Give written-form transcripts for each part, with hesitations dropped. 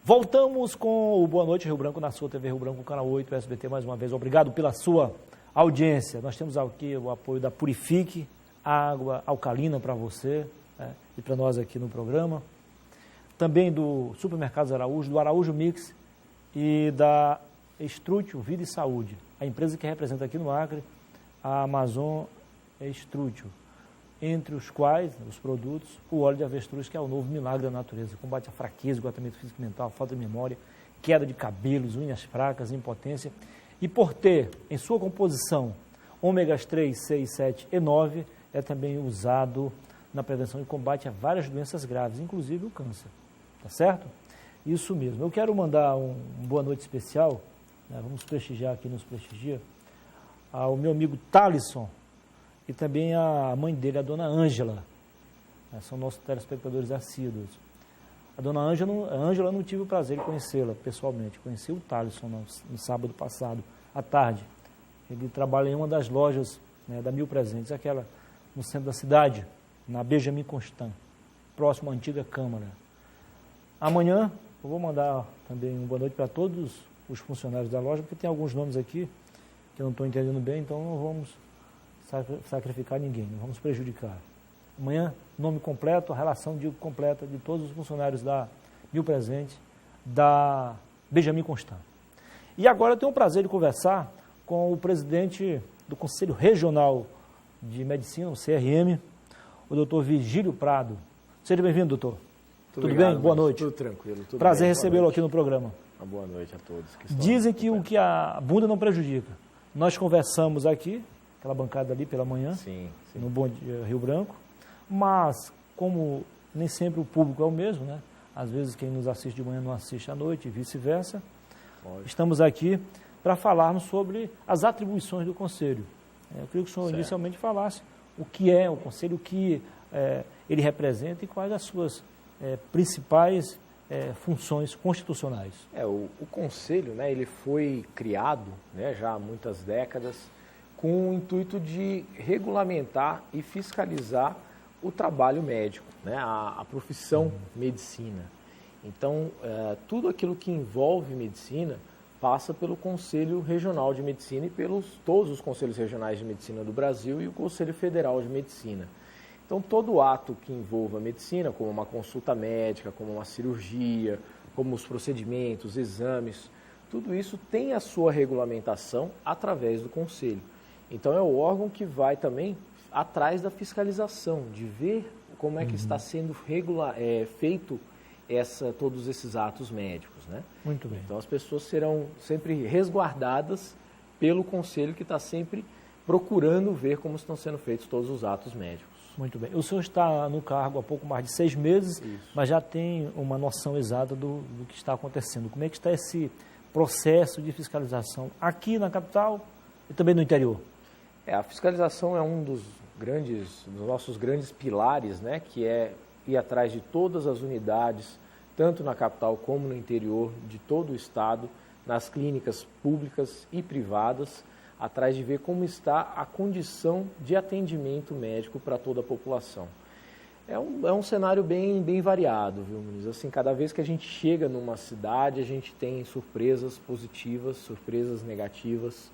Voltamos com o Boa Noite Rio Branco na sua TV Rio Branco, canal 8, SBT, mais uma vez. Obrigado pela sua audiência. Nós temos aqui o apoio da Purifique, água alcalina para você, né, e para nós aqui no programa. Também do Supermercados Araújo, do Araújo Mix e da Estrútil Vida e Saúde, a empresa que representa aqui no Acre a Amazon Estrútil, entre os quais os produtos, o óleo de avestruz, que é o novo milagre da natureza, combate a fraqueza, esgotamento físico e mental, falta de memória, queda de cabelos, unhas fracas, impotência, e por ter em sua composição ômegas 3, 6, 7 e 9, é também usado na prevenção e combate a várias doenças graves, inclusive o câncer, tá certo? Isso mesmo. Eu quero mandar um boa noite especial, né, vamos prestigiar aqui, nos prestigia, ao meu amigo Thalisson, e também a mãe dele, a dona Ângela, né, são nossos telespectadores assíduos. A dona Ângela não tive o prazer de conhecê-la pessoalmente, conheci o Thalisson no sábado passado, à tarde. Ele trabalha em uma das lojas, né, da Mil Presentes, aquela no centro da cidade, na Benjamin Constant, próximo à antiga Câmara. Amanhã eu vou mandar também uma boa noite para todos os funcionários da loja, porque tem alguns nomes aqui que eu não estou entendendo bem, então não vamos sacrificar ninguém, não vamos prejudicar. Amanhã, nome completo, a relação completa de todos os funcionários da Mil Presentes, da Benjamin Constant. E agora eu tenho o prazer de conversar com o presidente do Conselho Regional de Medicina, o CRM, o doutor Virgílio Prado. Seja bem-vindo, doutor. Tudo bem? Boa noite. Tudo tranquilo. Tudo prazer bem, recebê-lo aqui no programa. Uma boa noite a todos. Que Dizem que o que a bunda não prejudica. Nós conversamos aqui, aquela bancada ali pela manhã, sim. no Bom Dia Rio Branco, mas como nem sempre o público é o mesmo, né? Às vezes quem nos assiste de manhã não assiste à noite e vice-versa. Estamos aqui para falarmos sobre as atribuições do Conselho. Eu queria que o senhor inicialmente falasse o que é o Conselho, o que ele representa e quais as suas principais funções constitucionais. O Conselho, né, ele foi criado, né, já há muitas décadas com o intuito de regulamentar e fiscalizar o trabalho médico, né, a profissão medicina. Então, tudo aquilo que envolve medicina passa pelo Conselho Regional de Medicina e pelos todos os Conselhos Regionais de Medicina do Brasil e o Conselho Federal de Medicina. Então, todo ato que envolva a medicina, como uma consulta médica, como uma cirurgia, como os procedimentos, exames, tudo isso tem a sua regulamentação através do Conselho. Então, é o órgão que vai também atrás da fiscalização, de ver como é que está sendo feito todos esses atos médicos, né? Muito bem. Então, as pessoas serão sempre resguardadas pelo Conselho, que está sempre procurando ver como estão sendo feitos todos os atos médicos. Muito bem. O senhor está no cargo há pouco mais de 6 meses, mas já tem uma noção exata do que está acontecendo. Como é que está esse processo de fiscalização aqui na capital e também no interior? A fiscalização é um dos nossos grandes pilares, né, que é ir atrás de todas as unidades, tanto na capital como no interior de todo o estado, nas clínicas públicas e privadas, atrás de ver como está a condição de atendimento médico para toda a população. É um cenário bem variado, viu, Muniz? Assim, cada vez que a gente chega numa cidade, a gente tem surpresas positivas, surpresas negativas.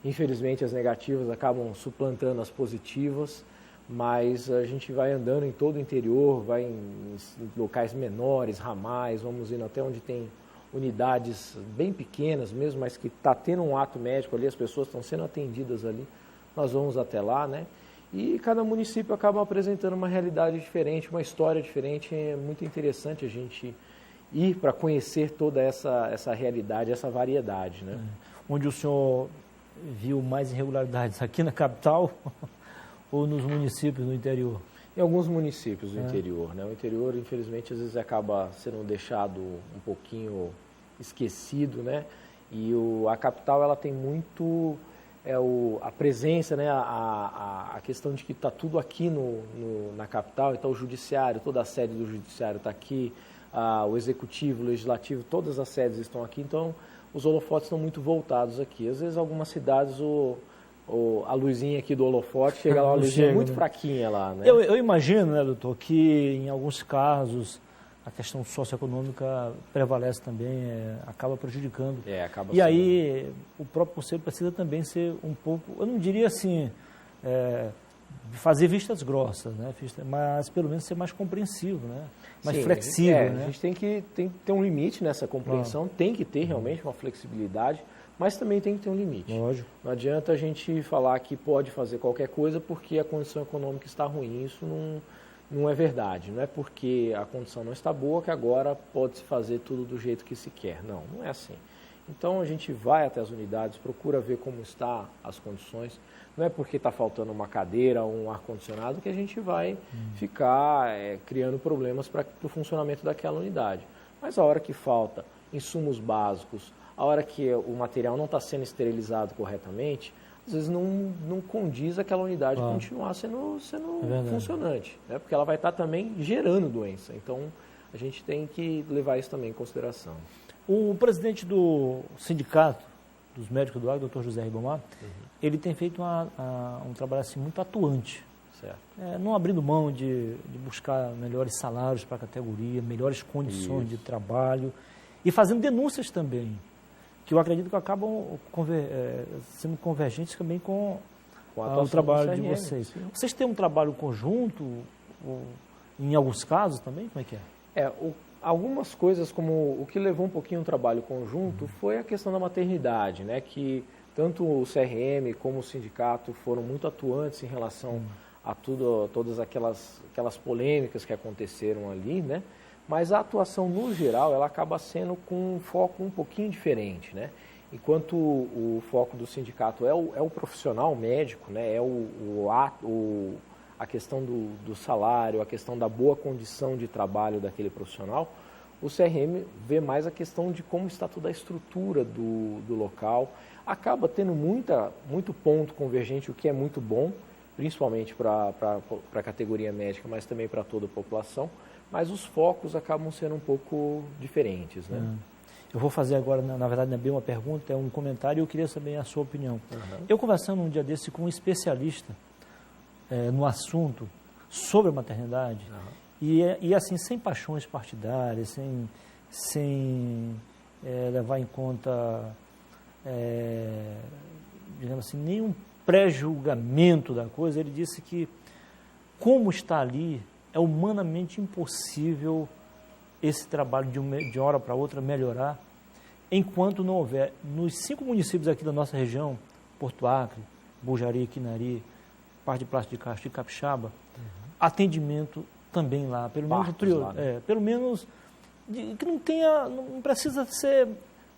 Infelizmente, as negativas acabam suplantando as positivas, mas a gente vai andando em todo o interior, vai em locais menores, ramais, vamos indo até onde tem unidades bem pequenas mesmo, mas que está tendo um ato médico ali, as pessoas estão sendo atendidas ali, nós vamos até lá, né? E cada município acaba apresentando uma realidade diferente, uma história diferente. É muito interessante a gente ir para conhecer toda essa realidade, essa variedade, né? Onde o senhor viu mais irregularidades, aqui na capital ou nos municípios do interior? Em alguns municípios do interior, né? O interior, infelizmente, às vezes acaba sendo deixado um pouquinho esquecido, né? E a capital, ela tem muito a presença, né? A questão de que está tudo aqui na capital, então o judiciário, toda a sede do judiciário está aqui, o executivo, o legislativo, todas as sedes estão aqui, então os holofotes estão muito voltados aqui. Às vezes, algumas cidades, a luzinha aqui do holofote chega lá, uma luzinha muito fraquinha lá, né? Eu imagino, né, doutor, que em alguns casos a questão socioeconômica prevalece também, acaba prejudicando. Acaba e aí o próprio conselho precisa também ser um pouco, eu não diria assim, fazer vistas grossas, né? Mas pelo menos ser mais compreensivo, né? Mais flexível. Né? A gente tem que ter um limite nessa compreensão, tem que ter realmente uma flexibilidade, mas também tem que ter um limite. Lógico. Não adianta a gente falar que pode fazer qualquer coisa porque a condição econômica está ruim, isso não é verdade. Não é porque a condição não está boa que agora pode-se fazer tudo do jeito que se quer. Não é assim. Então a gente vai até as unidades, procura ver como estão as condições. Não é porque está faltando uma cadeira ou um ar-condicionado que a gente vai ficar criando problemas para o funcionamento daquela unidade. Mas a hora que falta insumos básicos, a hora que o material não está sendo esterilizado corretamente, às vezes não condiz aquela unidade continuar sendo funcionante, né? Porque ela vai estar também gerando doença. Então a gente tem que levar isso também em consideração. O presidente do sindicato dos médicos do Acre, Dr. José Ribamar, ele tem feito um trabalho assim, muito atuante. Certo. Não abrindo mão de buscar melhores salários para a categoria, melhores condições de trabalho e fazendo denúncias também, que eu acredito que acabam sendo convergentes também com o trabalho de vocês. Sim. Vocês têm um trabalho conjunto, em alguns casos também? Como é que é? Algumas coisas, como o que levou um pouquinho o trabalho conjunto, foi a questão da maternidade, né? Que tanto o CRM como o sindicato foram muito atuantes em relação a todas aquelas polêmicas que aconteceram ali, né? Mas a atuação, no geral, ela acaba sendo com um foco um pouquinho diferente, né? Enquanto o foco do sindicato é o profissional médico, né? A questão do salário, a questão da boa condição de trabalho daquele profissional, o CRM vê mais a questão de como está toda a estrutura do local. Acaba tendo muito ponto convergente, o que é muito bom, principalmente para a categoria médica, mas também para toda a população. Mas os focos acabam sendo um pouco diferentes, né? Eu vou fazer agora, na verdade, não é bem uma pergunta, é um comentário e eu queria saber a sua opinião. Eu conversando um dia desse com um especialista no assunto sobre a maternidade, e assim, sem paixões partidárias, sem levar em conta, digamos assim, nenhum pré-julgamento da coisa, ele disse que, como está ali, é humanamente impossível esse trabalho de uma hora para outra melhorar, enquanto não houver, nos 5 municípios aqui da nossa região, Porto Acre, Bujari, Quinari, Parte de Plástico de Castro e Capixaba, atendimento também lá, pelo menos que não precisa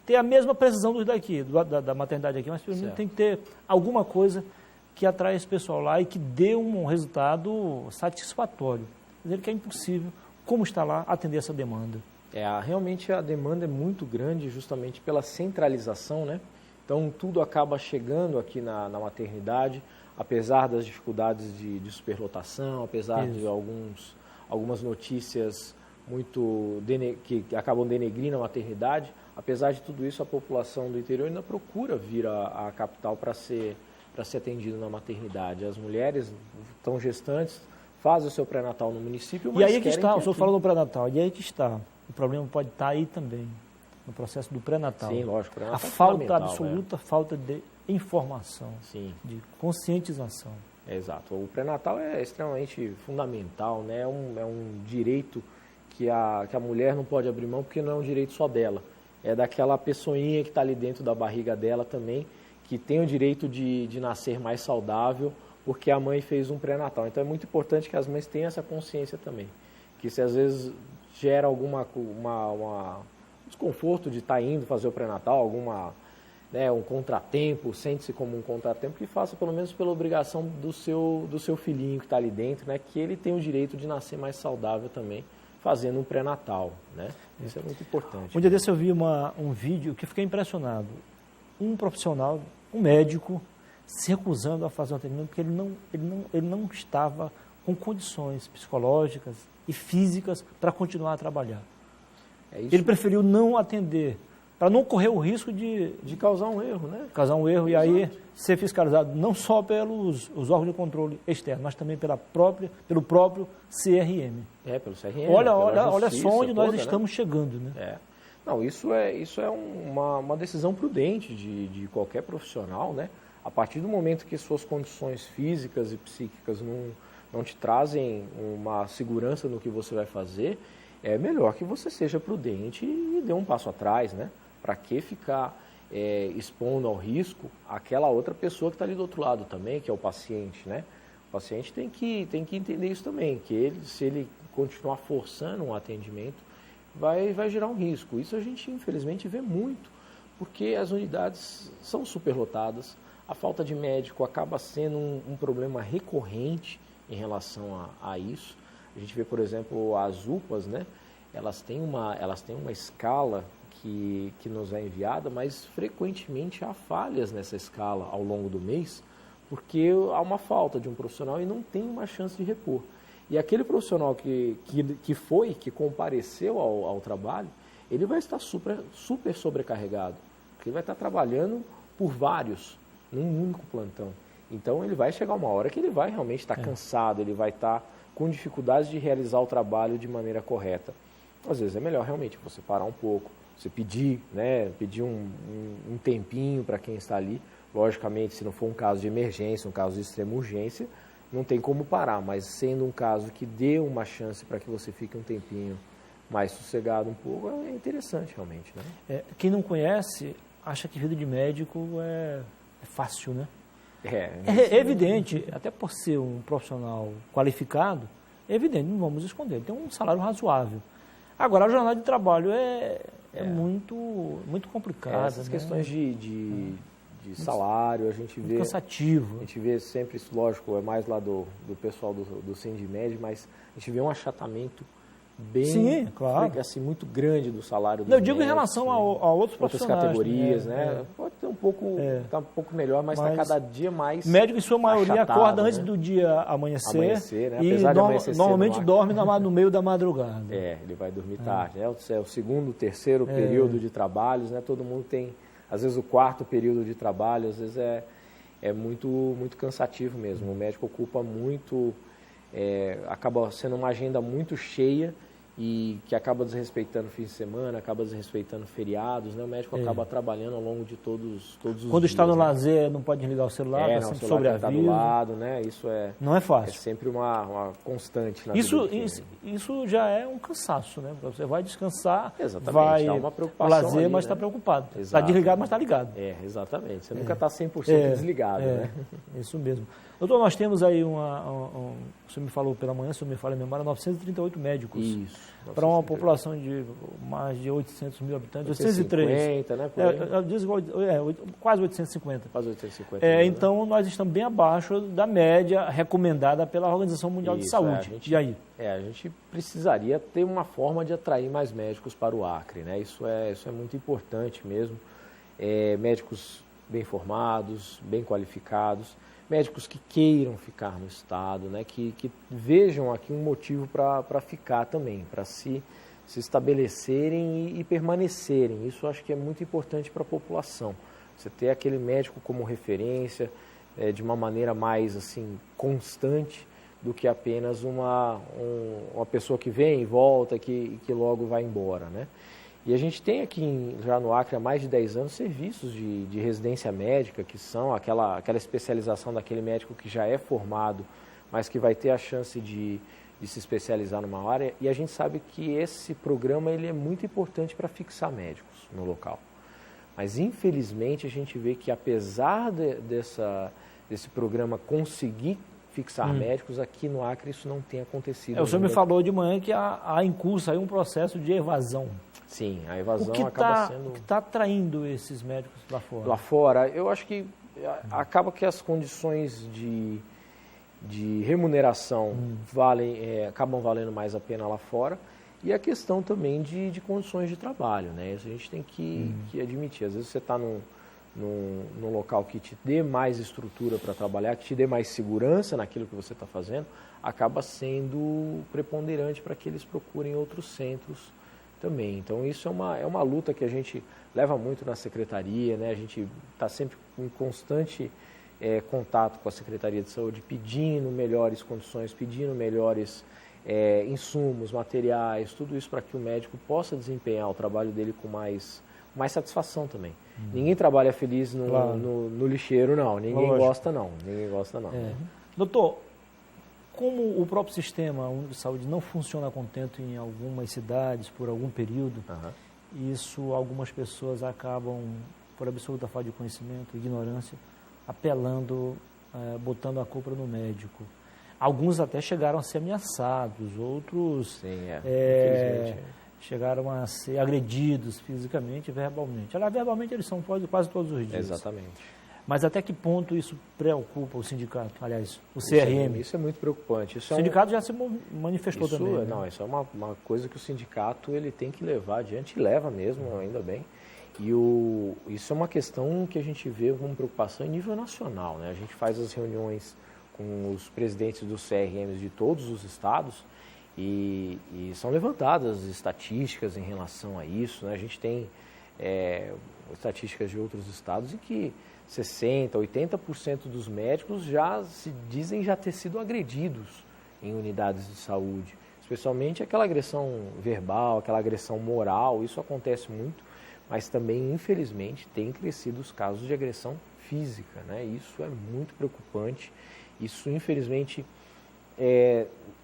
ter a mesma precisão dos daqui, da maternidade aqui, mas pelo menos tem que ter alguma coisa que atrai esse pessoal lá e que dê um resultado satisfatório. Quer dizer que é impossível, como está lá, atender essa demanda. Realmente a demanda é muito grande justamente pela centralização, né? Então tudo acaba chegando aqui na maternidade, apesar das dificuldades de superlotação, apesar de algumas notícias que acabam denegrindo a maternidade, apesar de tudo isso, a população do interior ainda procura vir à capital para ser atendido na maternidade. As mulheres estão gestantes, fazem o seu pré-natal no município, mas e aí que está, o senhor falou do pré-natal, e aí que está. O problema pode estar aí também, no processo do pré-natal. Sim, lógico. A falta, absoluta falta de informação, de conscientização. Exato. O pré-natal é extremamente fundamental, né? É um direito que a mulher não pode abrir mão, porque não é um direito só dela. É daquela pessoinha que está ali dentro da barriga dela também, que tem o direito de nascer mais saudável, porque a mãe fez um pré-natal. Então é muito importante que as mães tenham essa consciência também. Que se às vezes gera um desconforto de estar indo fazer o pré-natal, um contratempo, sente-se como um contratempo, que faça pelo menos pela obrigação do seu filhinho que está ali dentro, né? Que ele tem o direito de nascer mais saudável também, fazendo um pré-natal, né? Isso é muito importante. Um dia desse eu vi um vídeo que fiquei impressionado. Um profissional, um médico, se recusando a fazer um atendimento porque ele não estava com condições psicológicas e físicas para continuar a trabalhar. Ele preferiu não atender para não correr o risco de causar um erro, né? Causar um erro. Exato. E aí ser fiscalizado não só pelos os órgãos de controle externo, mas também pelo próprio CRM. Pelo CRM. Olha só onde nós estamos chegando, né? Não, isso é uma decisão prudente de qualquer profissional, né? A partir do momento que suas condições físicas e psíquicas não te trazem uma segurança no que você vai fazer, é melhor que você seja prudente e dê um passo atrás, né? Para que ficar expondo ao risco aquela outra pessoa que está ali do outro lado também, que é o paciente, né? O paciente tem que entender isso também, que se ele continuar forçando um atendimento, vai gerar um risco. Isso a gente, infelizmente, vê muito, porque as unidades são superlotadas, a falta de médico acaba sendo um problema recorrente em relação a isso. A gente vê, por exemplo, as UPAs, né? Elas têm uma escala que nos é enviada, mas frequentemente há falhas nessa escala ao longo do mês, porque há uma falta de um profissional e não tem uma chance de repor. E aquele profissional que compareceu ao trabalho, ele vai estar super sobrecarregado, porque ele vai estar trabalhando por vários, num único plantão. Então ele vai chegar uma hora que ele vai realmente estar cansado, ele vai estar com dificuldades de realizar o trabalho de maneira correta. Às vezes é melhor realmente você parar um pouco, você pedir um tempinho para quem está ali. Logicamente, se não for um caso de emergência, um caso de extrema urgência, não tem como parar, mas sendo um caso que dê uma chance para que você fique um tempinho mais sossegado um pouco, é interessante realmente, né? Quem não conhece, acha que vida de médico é fácil, né? É evidente, até por ser um profissional qualificado, é evidente, não vamos esconder, tem um salário razoável. Agora, a jornada de trabalho é muito complicada. Essas questões de salário, a gente vê... cansativo. A gente vê sempre isso, lógico, é mais lá do pessoal do Sindmed, mas a gente vê um achatamento bem... Sim, claro. Assim, muito grande do salário dos Eu digo médicos, em relação a outros profissionais. Outras categorias, né? Pode ter um pouco, tá um pouco melhor, mas está cada dia mais médico, em sua maioria, achatado, acorda antes né? do dia amanhecer né? E apesar de amanhecer normalmente cedo, dorme no meio da madrugada. Ele vai dormir tarde. É o segundo, terceiro período de trabalhos, né? Todo mundo tem, às vezes, o quarto período de trabalho, às vezes é muito cansativo mesmo. O médico ocupa muito, acaba sendo uma agenda muito cheia e que acaba desrespeitando fim de semana, acaba desrespeitando feriados, né? O médico acaba trabalhando ao longo de todos os Quando dias, está no né? lazer, não pode desligar o celular, está sempre sobre aviso. Está do lado, né? Isso não é fácil. É sempre uma constante na isso, vida. Isso já é um cansaço, né? Você vai descansar, exatamente, há uma preocupação lazer, ali, mas está né? preocupado. Está desligado, mas está ligado. Exatamente. Você nunca está 100% desligado, né? Isso mesmo. Doutor, nós temos aí o senhor me falou pela manhã, o senhor me fala em memória, 938 médicos. Isso. Para uma população de mais de 800 mil habitantes, 850, 803. Né? Quase 850. Quase 850. Então, nós estamos bem abaixo da média recomendada pela Organização Mundial de Saúde. E aí? A gente precisaria ter uma forma de atrair mais médicos para o Acre, né? Isso é muito importante mesmo. Médicos bem formados, bem qualificados, médicos que queiram ficar no estado, né? Que vejam aqui um motivo para ficar também, para se estabelecerem e permanecerem. Isso eu acho que é muito importante para a população. Você ter aquele médico como referência de uma maneira mais assim constante do que apenas uma pessoa que vem e volta, que logo vai embora, né? E a gente tem aqui já no Acre há mais de 10 anos serviços de residência médica, que são aquela especialização daquele médico que já é formado, mas que vai ter a chance de se especializar numa área. E a gente sabe que esse programa ele é muito importante para fixar médicos no local. Mas infelizmente a gente vê que apesar desse programa conseguir fixar médicos, aqui no Acre isso não tem acontecido. O senhor me falou de manhã que há em curso aí um processo de evasão. Sim, a evasão acaba sendo... O que está atraindo esses médicos lá fora? Lá fora, eu acho que acaba que as condições de remuneração acabam valendo mais a pena lá fora, e a questão também de condições de trabalho, né? Isso a gente tem que admitir. Às vezes você está num local que te dê mais estrutura para trabalhar, que te dê mais segurança naquilo que você está fazendo, acaba sendo preponderante para que eles procurem outros centros também. Então, isso é uma luta que a gente leva muito na secretaria, né? A gente está sempre em constante contato com a Secretaria de Saúde, pedindo melhores condições, pedindo melhores insumos, materiais, tudo isso para que o médico possa desempenhar o trabalho dele com mais satisfação também. Ninguém trabalha feliz no lixeiro, não. Ninguém gosta, não. Ninguém gosta, não. Doutor, como o próprio sistema único de saúde não funciona a contento em algumas cidades por algum período, isso algumas pessoas acabam, por absoluta falta de conhecimento, ignorância, apelando, botando a culpa no médico. Alguns até chegaram a ser ameaçados, outros chegaram a ser agredidos fisicamente e verbalmente. Aliás, verbalmente eles são quase todos os dias. Exatamente. Mas até que ponto isso preocupa o sindicato? Aliás, o CRM? Isso é muito preocupante. O sindicato já se manifestou também. Né? Não, isso é uma coisa que o sindicato ele tem que levar adiante, e leva mesmo, ainda bem. E isso é uma questão que a gente vê como preocupação em nível nacional. Né? A gente faz as reuniões com os presidentes dos CRMs de todos os estados e são levantadas estatísticas em relação a isso. Né? A gente tem estatísticas de outros estados em que 60%, 80% dos médicos dizem já ter sido agredidos em unidades de saúde. Especialmente aquela agressão verbal, aquela agressão moral, isso acontece muito, mas também, infelizmente, tem crescido os casos de agressão física. Né? Isso é muito preocupante. Isso, infelizmente,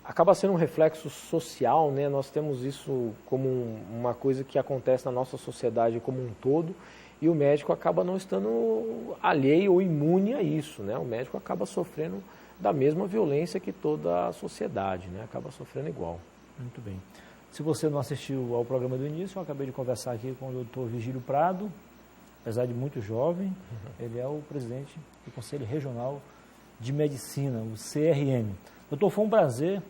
acaba sendo um reflexo social. Né? Nós temos isso como uma coisa que acontece na nossa sociedade como um todo, e o médico acaba não estando alheio ou imune a isso. Né? O médico acaba sofrendo da mesma violência que toda a sociedade, né? Acaba sofrendo igual. Muito bem. Se você não assistiu ao programa do início, eu acabei de conversar aqui com o doutor Vigílio Prado, apesar de muito jovem, ele é o presidente do Conselho Regional de Medicina, o CRM. Doutor, foi um prazer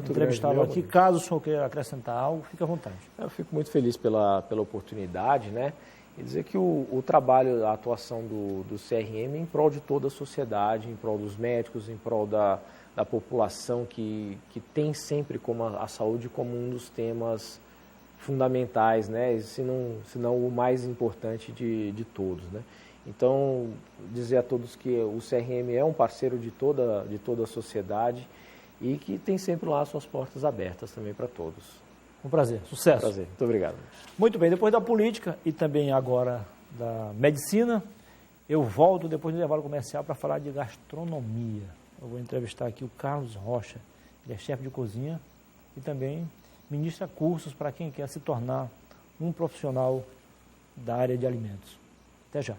entrevistá-lo aqui. Caso o senhor queira acrescentar algo, fique à vontade. Eu fico muito feliz pela oportunidade, né? E dizer que o trabalho, a atuação do CRM em prol de toda a sociedade, em prol dos médicos, em prol da população que tem sempre como a saúde como um dos temas fundamentais, né? Se não o mais importante de todos, né? Então, dizer a todos que o CRM é um parceiro de toda a sociedade e que tem sempre lá suas portas abertas também para todos. Um prazer, sucesso. Prazer, muito obrigado. Muito bem, depois da política e também agora da medicina, eu volto depois do intervalo comercial para falar de gastronomia. Eu vou entrevistar aqui o Carlos Rocha, ele é chefe de cozinha e também ministra cursos para quem quer se tornar um profissional da área de alimentos. Até já.